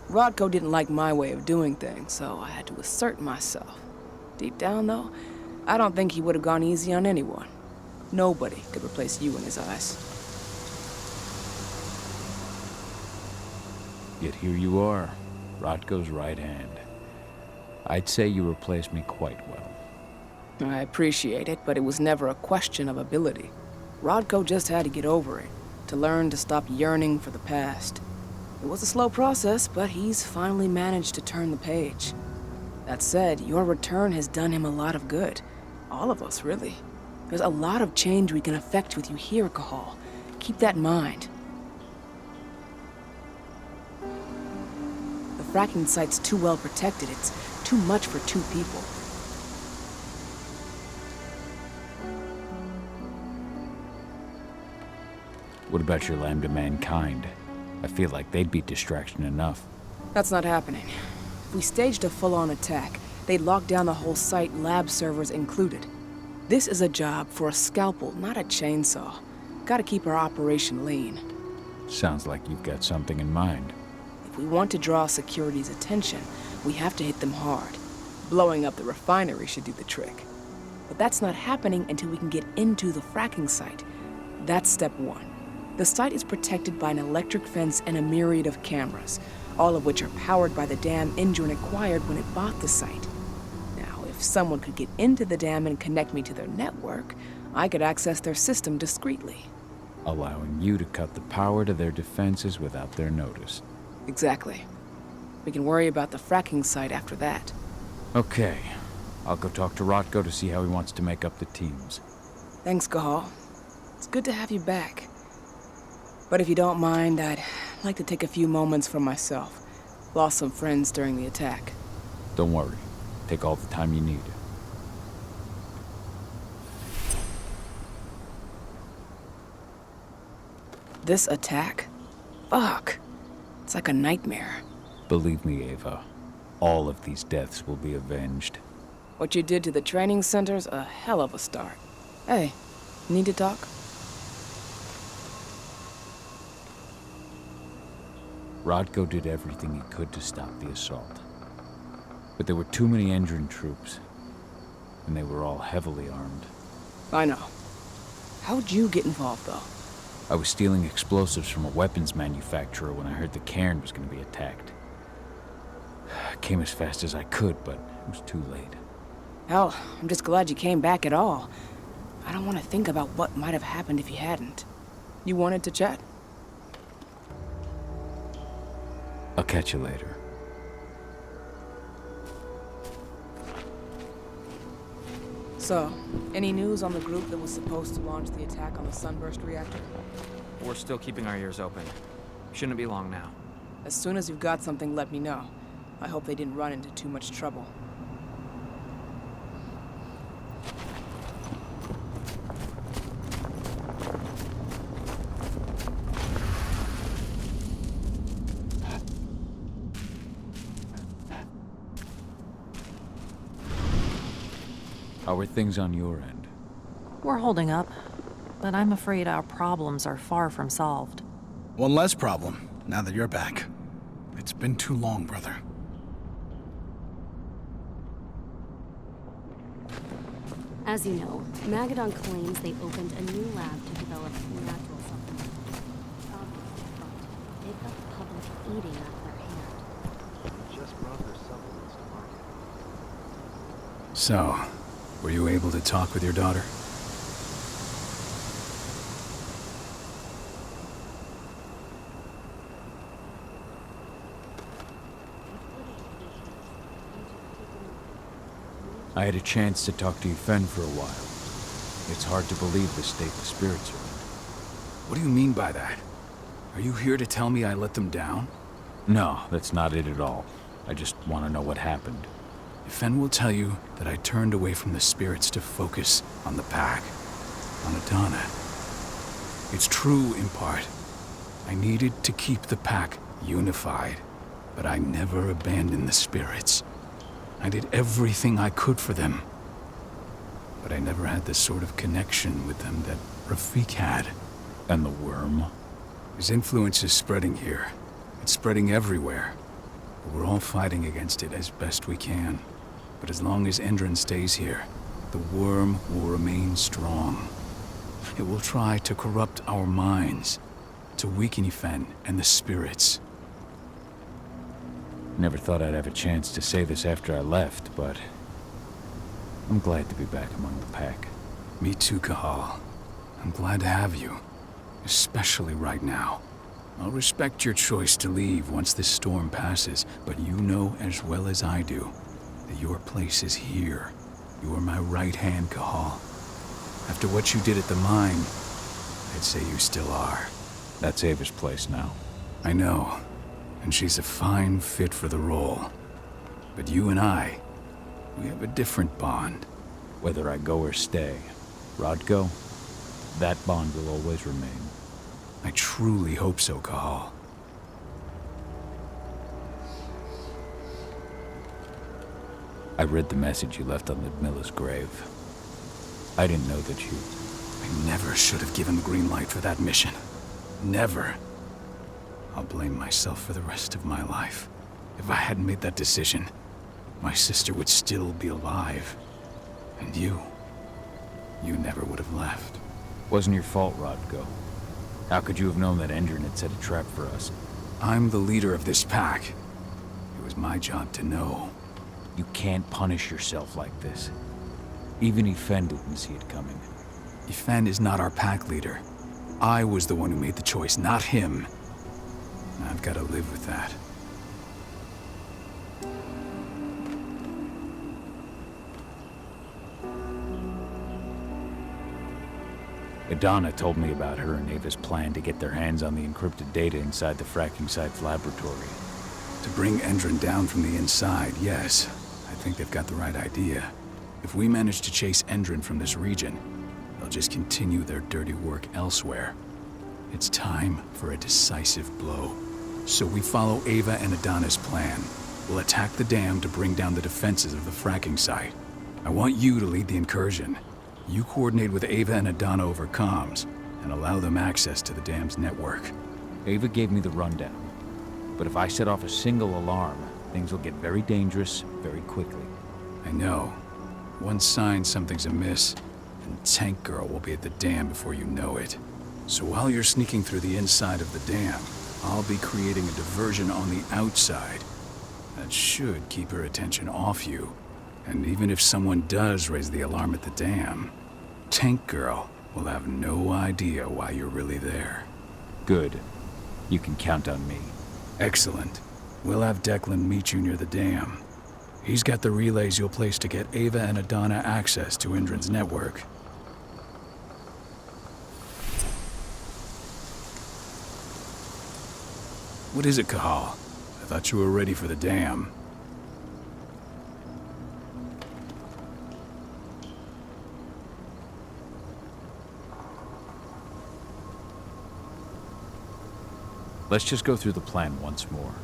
Rodko didn't like my way of doing things, so I had to assert myself. Deep down, though, I don't think he would have gone easy on anyone. Nobody could replace you in his eyes. Yet here you are, Rodko's right hand. I'd say you replaced me quite well. I appreciate it, but it was never a question of ability. Rodko just had to get over it, to learn to stop yearning for the past. It was a slow process, but he's finally managed to turn the page. That said, your return has done him a lot of good. All of us, really. There's a lot of change we can effect with you here, Cahal. Keep that in mind. The fracking site's too well protected. It's too much for 2 people. What about your Lambda Mankind? I feel like they'd be distraction enough. That's not happening. If we staged a full-on attack, they'd lock down the whole site, lab servers included. This is a job for a scalpel, not a chainsaw. Gotta keep our operation lean. Sounds like you've got something in mind. If we want to draw security's attention, we have to hit them hard. Blowing up the refinery should do the trick. But that's not happening until we can get into the fracking site. That's step 1. The site is protected by an electric fence and a myriad of cameras, all of which are powered by the dam Endron acquired when it bought the site. Now, if someone could get into the dam and connect me to their network, I could access their system discreetly. Allowing you to cut the power to their defenses without their notice. Exactly. We can worry about the fracking site after that. Okay, I'll go talk to Rotko to see how he wants to make up the teams. Thanks, Cahal. It's good to have you back. But if you don't mind, I'd like to take a few moments for myself. Lost some friends during the attack. Don't worry. Take all the time you need. This attack? Fuck. It's like a nightmare. Believe me, Ava. All of these deaths will be avenged. What you did to the training center's a hell of a start. Hey, need to talk? Rotko did everything he could to stop the assault. But there were too many Endron troops, and they were all heavily armed. I know. How'd you get involved, though? I was stealing explosives from a weapons manufacturer when I heard the cairn was going to be attacked. I came as fast as I could, but it was too late. Hell, I'm just glad you came back at all. I don't want to think about what might have happened if you hadn't. You wanted to chat? I'll catch you later. So, any news on the group that was supposed to launch the attack on the Sunburst reactor? We're still keeping our ears open. Shouldn't be long now. As soon as you've got something, let me know. I hope they didn't run into too much trouble. How are things on your end? We're holding up, but I'm afraid our problems are far from solved. One less problem, now that you're back. It's been too long, brother. As you know, Magadon claims they opened a new lab to develop natural supplements. They've got the public eating out of their hand. They just brought their supplements to market. So, were you able to talk with your daughter? I had a chance to talk to Yfen for a while. It's hard to believe the state the spirits are in. What do you mean by that? Are you here to tell me I let them down? No, that's not it at all. I just want to know what happened. Yfen will tell you that I turned away from the spirits to focus on the pack, on Adana. It's true in part. I needed to keep the pack unified, but I never abandoned the spirits. I did everything I could for them. But I never had the sort of connection with them that Rafik had. And the worm? His influence is spreading here. It's spreading everywhere. But we're all fighting against it as best we can. But as long as Endron stays here, the worm will remain strong. It will try to corrupt our minds, to weaken Yfen and the spirits. Never thought I'd have a chance to say this after I left, but I'm glad to be back among the pack. Me too, Cahal. I'm glad to have you, especially right now. I'll respect your choice to leave once this storm passes, but you know as well as I do that your place is here. You are my right hand, Cahal. After what you did at the mine, I'd say you still are. That's Ava's place now. I know. And she's a fine fit for the role. But you and I, we have a different bond. Whether I go or stay, Rotko, that bond will always remain. I truly hope so, Cahal. I read the message you left on Ludmilla's grave. I didn't know that you... I never should have given the green light for that mission. Never. I'll blame myself for the rest of my life. If I hadn't made that decision, my sister would still be alive. And you never would have left. Wasn't your fault, Rotko. How could you have known that Endron had set a trap for us? I'm the leader of this pack. It was my job to know. You can't punish yourself like this. Even Yfen didn't see it coming. Yfen is not our pack leader. I was the one who made the choice, not him. I've got to live with that. Adana told me about her and Ava's plan to get their hands on the encrypted data inside the fracking site's laboratory. To bring Endron down from the inside, yes. I think they've got the right idea. If we manage to chase Endron from this region, they'll just continue their dirty work elsewhere. It's time for a decisive blow. So we follow Ava and Adana's plan. We'll attack the dam to bring down the defenses of the fracking site. I want you to lead the incursion. You coordinate with Ava and Adana over comms, and allow them access to the dam's network. Ava gave me the rundown. But if I set off a single alarm, things will get very dangerous very quickly. I know. One sign something's amiss, and Tank Girl will be at the dam before you know it. So while you're sneaking through the inside of the dam, I'll be creating a diversion on the outside. That should keep her attention off you. And even if someone does raise the alarm at the dam, Tank Girl will have no idea why you're really there. Good. You can count on me. Excellent. We'll have Declan meet you near the dam. He's got the relays you'll place to get Ava and Adana access to Endron's network. What is it, Cahal? I thought you were ready for the dam. Let's just go through the plan once more.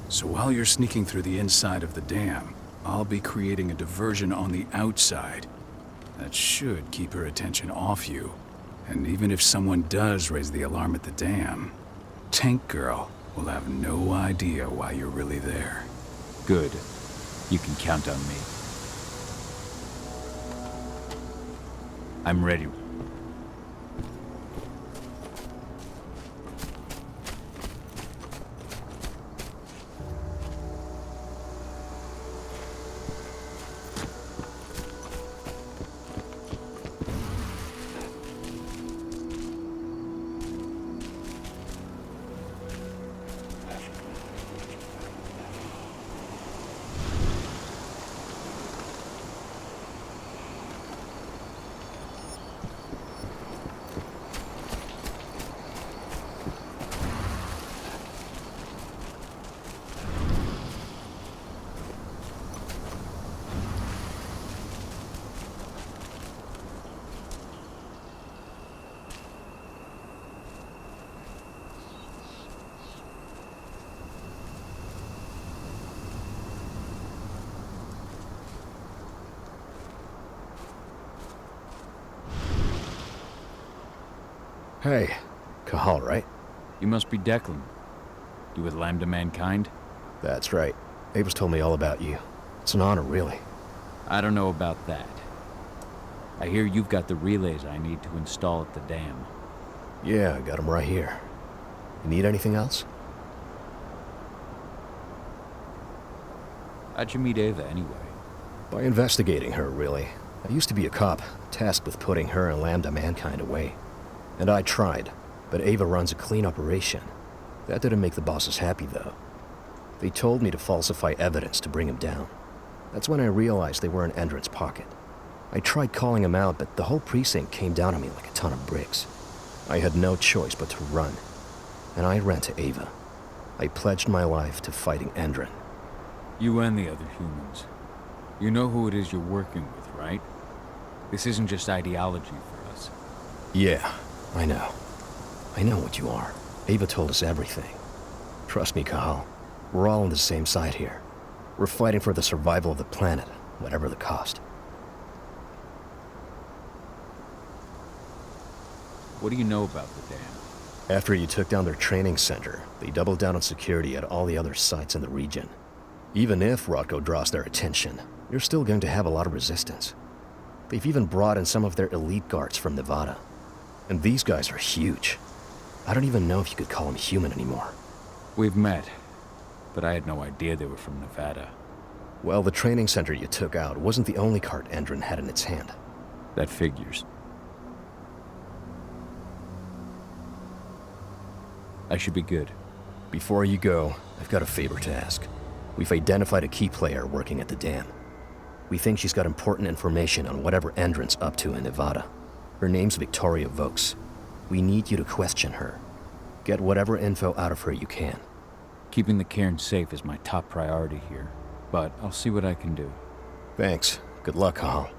So while you're sneaking through the inside of the dam, I'll be creating a diversion on the outside. That should keep her attention off you. And even if someone does raise the alarm at the dam, Tank Girl will have no idea why you're really there. Good. You can count on me. I'm ready. Hey, Cahal, right? You must be Declan. You with Lambda Mankind? That's right. Ava's told me all about you. It's an honor, really. I don't know about that. I hear you've got the relays I need to install at the dam. Yeah, I got them right here. You need anything else? How'd you meet Ava, anyway? By investigating her, really. I used to be a cop, tasked with putting her and Lambda Mankind away. And I tried, but Ava runs a clean operation. That didn't make the bosses happy, though. They told me to falsify evidence to bring him down. That's when I realized they were in Endron's pocket. I tried calling him out, but the whole precinct came down on me like a ton of bricks. I had no choice but to run. And I ran to Ava. I pledged my life to fighting Endron. You and the other humans. You know who it is you're working with, right? This isn't just ideology for us. Yeah, I know. I know what you are. Ava told us everything. Trust me, Cahal. We're all on the same side here. We're fighting for the survival of the planet, whatever the cost. What do you know about the dam? After you took down their training center, they doubled down on security at all the other sites in the region. Even if Rodko draws their attention, you're still going to have a lot of resistance. They've even brought in some of their elite guards from Nevada. And these guys are huge. I don't even know if you could call them human anymore. We've met, but I had no idea they were from Nevada. Well, the training center you took out wasn't the only card Endron had in its hand. That figures. I should be good. Before you go, I've got a favor to ask. We've identified a key player working at the dam. We think she's got important information on whatever Endron's up to in Nevada. Her name's Victoria Vokes. We need you to question her. Get whatever info out of her you can. Keeping the cairn safe is my top priority here, but I'll see what I can do. Thanks. Good luck, Cahal.